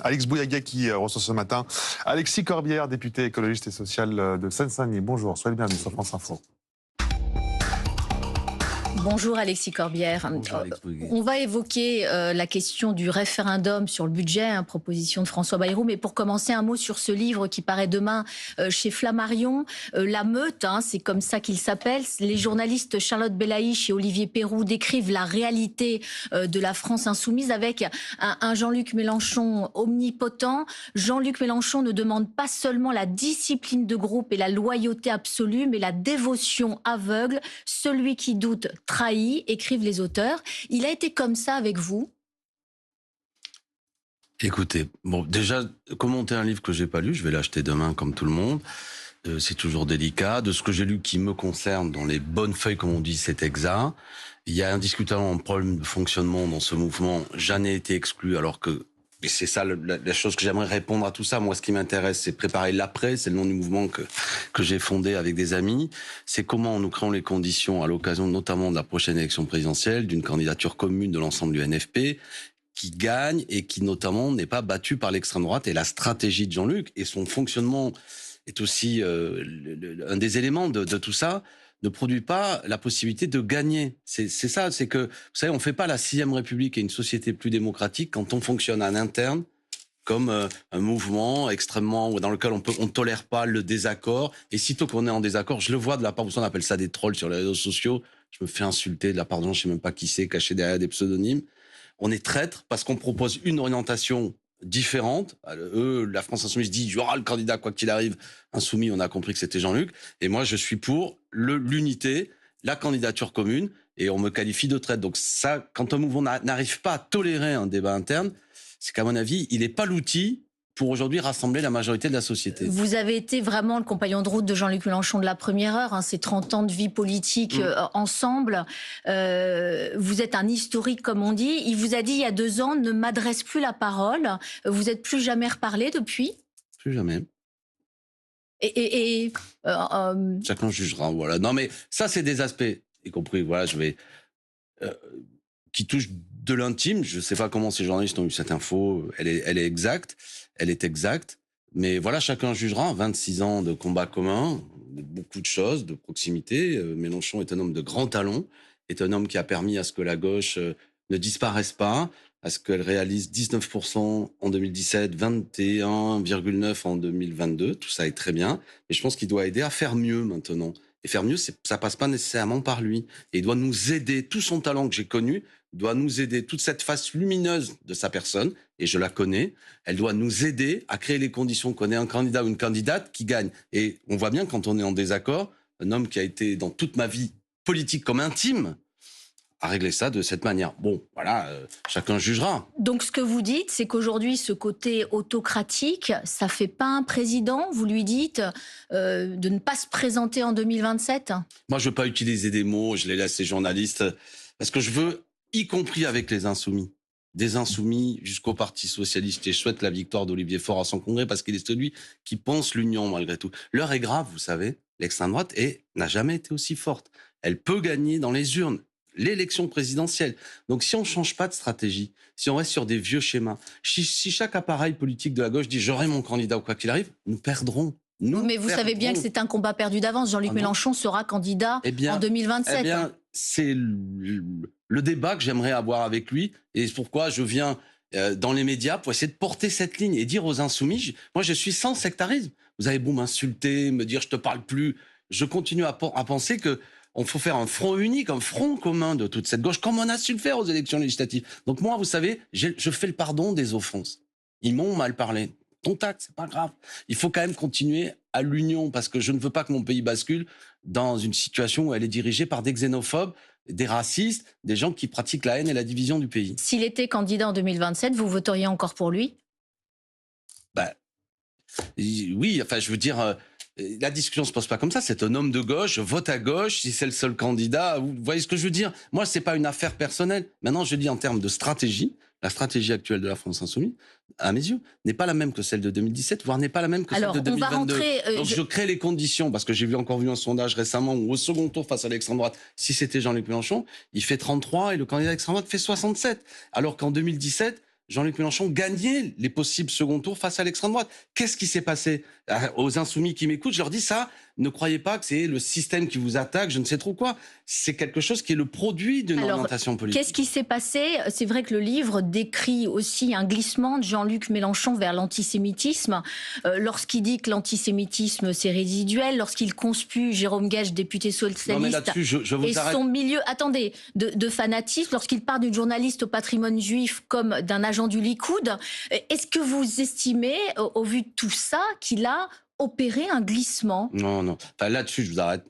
Alix Bouyaga qui reçoit ce matin Alexis Corbière, député écologiste et social de Seine-Saint-Denis. Bonjour, soyez le bienvenu sur France Info. Bonjour Alexis Corbière. Bonjour, On va évoquer la question du référendum sur le budget, proposition de François Bayrou. Mais pour commencer, un mot sur ce livre qui paraît demain chez Flammarion. La Meute, c'est comme ça qu'il s'appelle. Les journalistes Charlotte Belaïch et Olivier Perroux décrivent la réalité de la France insoumise avec un Jean-Luc Mélenchon omnipotent. Jean-Luc Mélenchon ne demande pas seulement la discipline de groupe et la loyauté absolue, mais la dévotion aveugle. Celui qui doute trahi, écrivent les auteurs. Il a été comme ça avec vous? Écoutez, bon, déjà, commenter un livre que j'ai pas lu, je vais l'acheter demain comme tout le monde. C'est toujours délicat. De ce que j'ai lu qui me concerne, dans les bonnes feuilles, comme on dit, c'est exact. Il y a indiscutablement un problème de fonctionnement dans ce mouvement. J'en ai été exclu, alors que... Et c'est ça la chose que j'aimerais répondre à tout ça. Moi, ce qui m'intéresse, c'est préparer l'après. C'est le nom du mouvement que j'ai fondé avec des amis. C'est comment nous créons les conditions, à l'occasion notamment de la prochaine élection présidentielle, d'une candidature commune de l'ensemble du NFP, qui gagne et qui notamment n'est pas battue par l'extrême droite. Et la stratégie de Jean-Luc et son fonctionnement est aussi un des éléments de tout ça, ne produit pas la possibilité de gagner. C'est ça, c'est que, vous savez, on ne fait pas la 6e République et une société plus démocratique quand on fonctionne en interne comme un mouvement extrêmement, dans lequel on ne tolère pas le désaccord. Et sitôt qu'on est en désaccord, je le vois de la part, on appelle ça des trolls sur les réseaux sociaux, je me fais insulter de la part de gens, je ne sais même pas qui c'est, caché derrière des pseudonymes. On est traître parce qu'on propose une orientation différente. Eux, la France Insoumise dit, il y aura le candidat quoi qu'il arrive. Insoumis, on a compris que c'était Jean-Luc. Et moi, je suis pour l'unité, la candidature commune, et on me qualifie de traître. Donc ça, quand un mouvement n'arrive pas à tolérer un débat interne, c'est qu'à mon avis, il n'est pas l'outil pour aujourd'hui rassembler la majorité de la société. Vous avez été vraiment le compagnon de route de Jean-Luc Mélenchon de la première heure, ces 30 ans de vie politique ensemble. Vous êtes un historique, comme on dit. Il vous a dit il y a 2 ans, ne m'adresse plus la parole. Vous n'êtes plus jamais reparlé depuis? Plus jamais. Chacun jugera, voilà. Non, mais ça, c'est des aspects, y compris, voilà, qui touchent de l'intime. Je ne sais pas comment ces journalistes ont eu cette info. Elle est exacte. Elle est exacte. Mais voilà, chacun jugera. 26 ans de combat commun, de beaucoup de choses, de proximité. Mélenchon est un homme de grand talent, est un homme qui a permis à ce que la gauche ne disparaisse pas, à ce qu'elle réalise 19% en 2017, 21,9% en 2022. Tout ça est très bien. Mais je pense qu'il doit aider à faire mieux maintenant. Et faire mieux, ça passe pas nécessairement par lui. Et il doit nous aider. Tout son talent que j'ai connu doit nous aider. Toute cette face lumineuse de sa personne, et je la connais, elle doit nous aider à créer les conditions qu'on ait un candidat ou une candidate qui gagne. Et on voit bien quand on est en désaccord, un homme qui a été dans toute ma vie politique comme intime, à régler ça de cette manière. Bon, voilà, chacun jugera. Donc ce que vous dites, c'est qu'aujourd'hui, ce côté autocratique, ça fait pas un président. Vous lui dites de ne pas se présenter en 2027 ? Moi, je veux pas utiliser des mots, je les laisse les journalistes, parce que je veux, y compris avec les insoumis, des insoumis jusqu'au Parti socialiste, et je souhaite la victoire d'Olivier Faure à son congrès, parce qu'il est celui qui pense l'union malgré tout. L'heure est grave, vous savez, l'extrême droite n'a jamais été aussi forte. Elle peut gagner dans les urnes l'élection présidentielle. Donc si on ne change pas de stratégie, si on reste sur des vieux schémas, si chaque appareil politique de la gauche dit « j'aurai mon candidat ou quoi qu'il arrive », nous perdrons. Mais vous savez bien que c'est un combat perdu d'avance. Jean-Luc Mélenchon sera candidat en 2027. Eh bien, c'est le débat que j'aimerais avoir avec lui, et c'est pourquoi je viens dans les médias pour essayer de porter cette ligne et dire aux insoumis, moi je suis sans sectarisme. Vous avez beau m'insulter, me dire « je te parle plus », je continue à penser que on faut faire un front unique, un front commun de toute cette gauche, comme on a su le faire aux élections législatives. Donc moi, vous savez, je fais le pardon des offenses. Ils m'ont mal parlé. Contact, c'est pas grave. Il faut quand même continuer à l'union, parce que je ne veux pas que mon pays bascule dans une situation où elle est dirigée par des xénophobes, des racistes, des gens qui pratiquent la haine et la division du pays. S'il était candidat en 2027, vous voteriez encore pour lui ? Oui, enfin, je veux dire... La discussion ne se pose pas comme ça, c'est un homme de gauche, vote à gauche, si c'est le seul candidat, vous voyez ce que je veux dire ? Moi, ce n'est pas une affaire personnelle. Maintenant, je dis en termes de stratégie, la stratégie actuelle de la France Insoumise, à mes yeux, n'est pas la même que celle de 2017, voire n'est pas la même que celle de 2022. Donc je crée les conditions, parce que j'ai encore vu un sondage récemment où au second tour face à l'extrême droite, si c'était Jean-Luc Mélenchon, il fait 33 et le candidat d'extrême droite fait 67. Alors qu'en 2017, Jean-Luc Mélenchon gagner les possibles second tours face à l'extrême droite. Qu'est-ce qui s'est passé? Aux insoumis qui m'écoutent, je leur dis ça, ne croyez pas que c'est le système qui vous attaque, je ne sais trop quoi. C'est quelque chose qui est le produit d'une orientation politique. Qu'est-ce qui s'est passé? C'est vrai que le livre décrit aussi un glissement de Jean-Luc Mélenchon vers l'antisémitisme, lorsqu'il dit que l'antisémitisme c'est résiduel, lorsqu'il conspue Jérôme Guedj, député socialiste, je et son milieu, attendez, de fanatisme, lorsqu'il parle d'une journaliste au patrimoine juif comme d'un agent du Likoud. Est-ce que vous estimez, au vu de tout ça, qu'il a opéré un glissement? Non, non. Enfin, là-dessus, je vous arrête.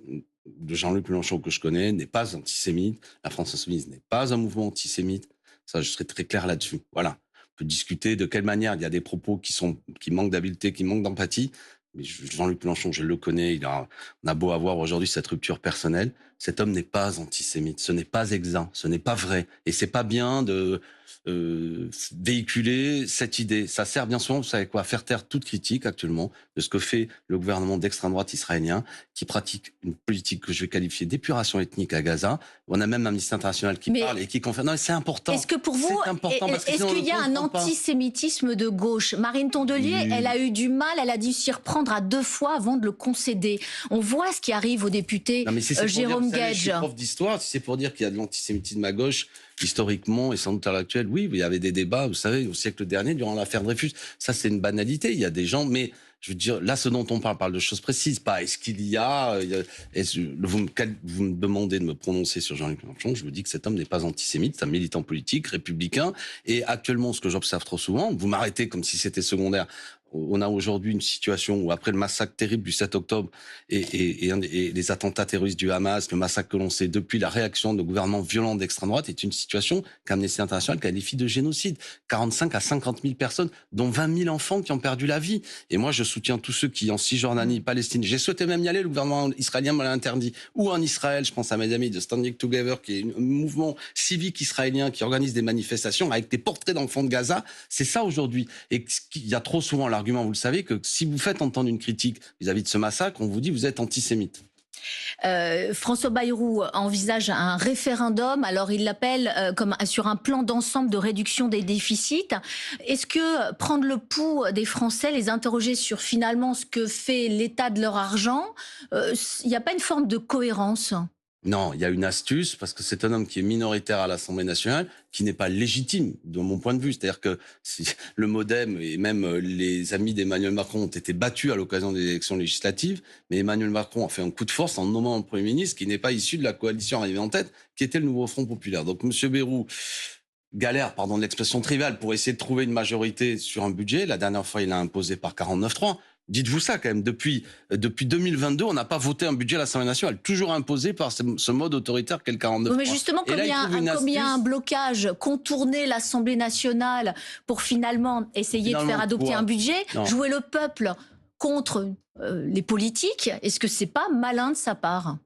De Jean-Luc Mélenchon que je connais n'est pas antisémite. La France insoumise n'est pas un mouvement antisémite. Ça, je serai très clair là-dessus. Voilà. On peut discuter de quelle manière il y a des propos qui manquent d'habileté, qui manquent d'empathie. Mais Jean-Luc Mélenchon, je le connais. On a beau avoir aujourd'hui cette rupture personnelle. Cet homme n'est pas antisémite. Ce n'est pas exempt. Ce n'est pas vrai. Et c'est pas bien de véhiculer cette idée. Ça sert bien souvent, vous savez quoi, à faire taire toute critique actuellement de ce que fait le gouvernement d'extrême droite israélien, qui pratique une politique que je vais qualifier d'épuration ethnique à Gaza. On a même Amnesty International qui parle et qui confirme. Non, c'est important. Est-ce que pour vous, est-ce qu'il y a un antisémitisme de gauche? Marine Tondelier, elle a eu du mal, elle a dû s'y reprendre à 2 fois avant de le concéder. On voit ce qui arrive au député Jérôme Guedj. Je suis prof d'histoire, si c'est pour dire qu'il y a de l'antisémitisme à gauche, historiquement et sans doute à l'actuel, oui, il y avait des débats, vous savez, au siècle dernier, durant l'affaire Dreyfus. Ça, c'est une banalité. Il y a des gens, mais je veux dire, là, ce dont on parle de choses précises, pas est-ce qu'il y a... vous me demandez de me prononcer sur Jean-Luc Mélenchon, je vous dis que cet homme n'est pas antisémite, c'est un militant politique, républicain, et actuellement, ce que j'observe trop souvent, vous m'arrêtez comme si c'était secondaire, on a aujourd'hui une situation où, après le massacre terrible du 7 octobre et les attentats terroristes du Hamas, le massacre que l'on sait depuis, la réaction de gouvernements violents d'extrême droite est une situation qu'Amnesty International qualifie de génocide. 45 à 50 000 personnes, dont 20 000 enfants qui ont perdu la vie. Et moi, je soutiens tous ceux qui, en Cisjordanie, Palestine, j'ai souhaité même y aller, le gouvernement israélien me l'a interdit. Ou en Israël, je pense à mes amis de Standing Together, qui est un mouvement civique israélien qui organise des manifestations avec des portraits d'enfants de Gaza. C'est ça aujourd'hui. Et il y a trop souvent l'argument, vous le savez, que si vous faites entendre une critique vis-à-vis de ce massacre, on vous dit vous êtes antisémite. François Bayrou envisage un référendum, alors il l'appelle comme sur un plan d'ensemble de réduction des déficits. Est-ce que prendre le pouls des Français, les interroger sur finalement ce que fait l'État de leur argent, il n'y a pas une forme de cohérence ? Non, il y a une astuce, parce que c'est un homme qui est minoritaire à l'Assemblée nationale, qui n'est pas légitime, de mon point de vue. C'est-à-dire que si le MoDem et même les amis d'Emmanuel Macron ont été battus à l'occasion des élections législatives, mais Emmanuel Macron a fait un coup de force en nommant un Premier ministre qui n'est pas issu de la coalition arrivée en tête, qui était le Nouveau Front Populaire. Donc M. Bayrou galère, pardon de l'expression triviale, pour essayer de trouver une majorité sur un budget. La dernière fois, il a imposé par 49-3. Dites-vous ça quand même, depuis 2022, on n'a pas voté un budget à l'Assemblée nationale, toujours imposé par ce mode autoritaire qu'est le 49-3. Mais justement, comme il y a un blocage, contourner l'Assemblée nationale pour finalement essayer de faire adopter un budget, jouer le peuple contre les politiques, est-ce que c'est pas malin de sa part ?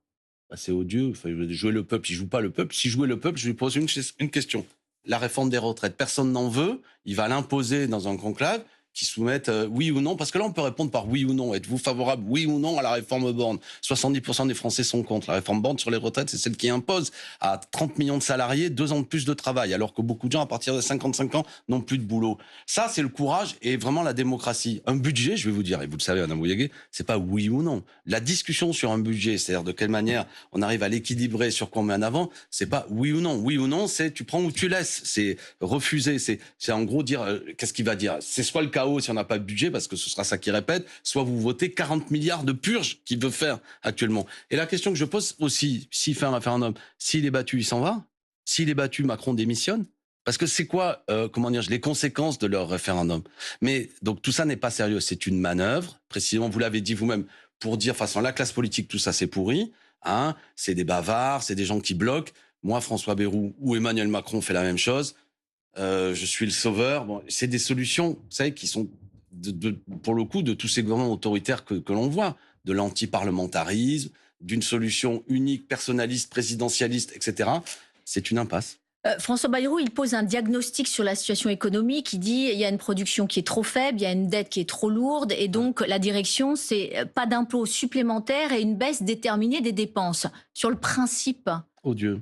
C'est odieux, enfin, jouer le peuple, il joue pas le peuple. Si jouait le peuple, je lui pose une question. La réforme des retraites, personne n'en veut, il va l'imposer dans un conclave, qui soumettent oui ou non, parce que là on peut répondre par oui ou non. Êtes-vous favorable oui ou non à la réforme Borne? 70% des Français sont contre. La réforme Borne sur les retraites, c'est celle qui impose à 30 millions de salariés 2 ans de plus de travail, alors que beaucoup de gens à partir de 55 ans n'ont plus de boulot. Ça, c'est le courage et vraiment la démocratie. Un budget, je vais vous dire, et vous le savez, Madame Bouillégué, c'est pas oui ou non. La discussion sur un budget, c'est-à-dire de quelle manière on arrive à l'équilibrer, sur quoi on met en avant, c'est pas oui ou non. Oui ou non, c'est tu prends ou tu laisses. C'est refuser. C'est en gros dire qu'est-ce qu'il va dire. C'est soit le chaos si on n'a pas de budget, parce que ce sera ça qui répète, soit vous votez 40 milliards de purges qu'il veut faire actuellement. Et la question que je pose aussi, s'il fait un référendum, s'il est battu, il s'en va. S'il est battu, Macron démissionne. Parce que c'est quoi, les conséquences de leur référendum? Mais donc tout ça n'est pas sérieux, c'est une manœuvre. Précisément, vous l'avez dit vous-même, pour dire façon la classe politique, tout ça c'est pourri. Hein, c'est des bavards, c'est des gens qui bloquent. Moi, François Bayrou ou Emmanuel Macron fait la même chose. Je suis le sauveur. Bon, c'est des solutions, vous savez, qui sont pour le coup de tous ces gouvernements autoritaires que l'on voit, de l'anti-parlementarisme, d'une solution unique, personnaliste, présidentialiste, etc. C'est une impasse. François Bayrou, il pose un diagnostic sur la situation économique. Il dit il y a une production qui est trop faible, il y a une dette qui est trop lourde, et donc la direction, c'est pas d'impôts supplémentaires et une baisse déterminée des dépenses. Sur le principe. Odieux.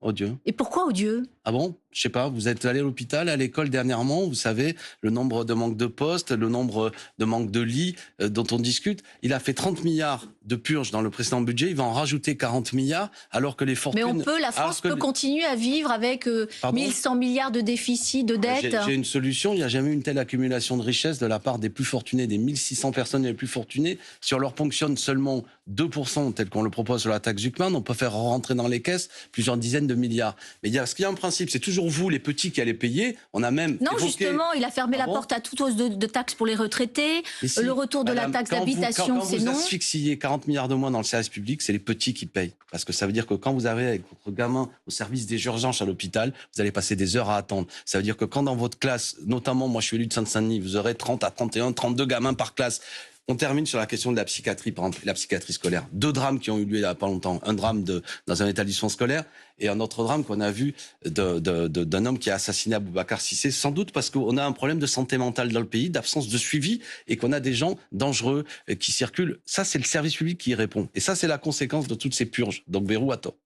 odieux. Et pourquoi odieux? Ah bon? Je sais pas, vous êtes allé à l'hôpital, à l'école dernièrement, vous savez, le nombre de manques de postes, le nombre de manques de lits dont on discute. Il a fait 30 milliards de purges dans le précédent budget, il va en rajouter 40 milliards, alors que les fortunes... Mais la France peut continuer à vivre avec 1100 milliards de déficit, de dettes. J'ai une solution, il n'y a jamais eu une telle accumulation de richesses de la part des plus fortunés, des 1600 personnes les plus fortunées. Si on leur ponctionne seulement 2%, tel qu'on le propose sur la taxe Zuckman, on peut faire rentrer dans les caisses plusieurs dizaines de milliards. Mais ce qu'il y a un principe, c'est toujours vous, les petits, qui allez payer. On a même Non, justement, il a fermé la porte à toute hausse de taxes pour les retraités. Si, le retour de la taxe d'habitation, c'est non. Quand vous asphyxiez 40 milliards de moins dans le service public, c'est les petits qui payent. Parce que ça veut dire que quand vous arrivez avec votre gamin au service des urgences à l'hôpital, vous allez passer des heures à attendre. Ça veut dire que quand dans votre classe, notamment, moi je suis élu de Seine-Saint-Denis, vous aurez 30 à 31, 32 gamins par classe. On termine sur la question de la psychiatrie, par exemple, la psychiatrie scolaire. 2 drames qui ont eu lieu il n'y a pas longtemps. Un drame dans un établissement scolaire et un autre drame qu'on a vu d'un homme qui a assassiné Boubacar Cissé, sans doute parce qu'on a un problème de santé mentale dans le pays, d'absence de suivi et qu'on a des gens dangereux qui circulent. Ça, c'est le service public qui y répond. Et ça, c'est la conséquence de toutes ces purges. Donc Bayrou a tort.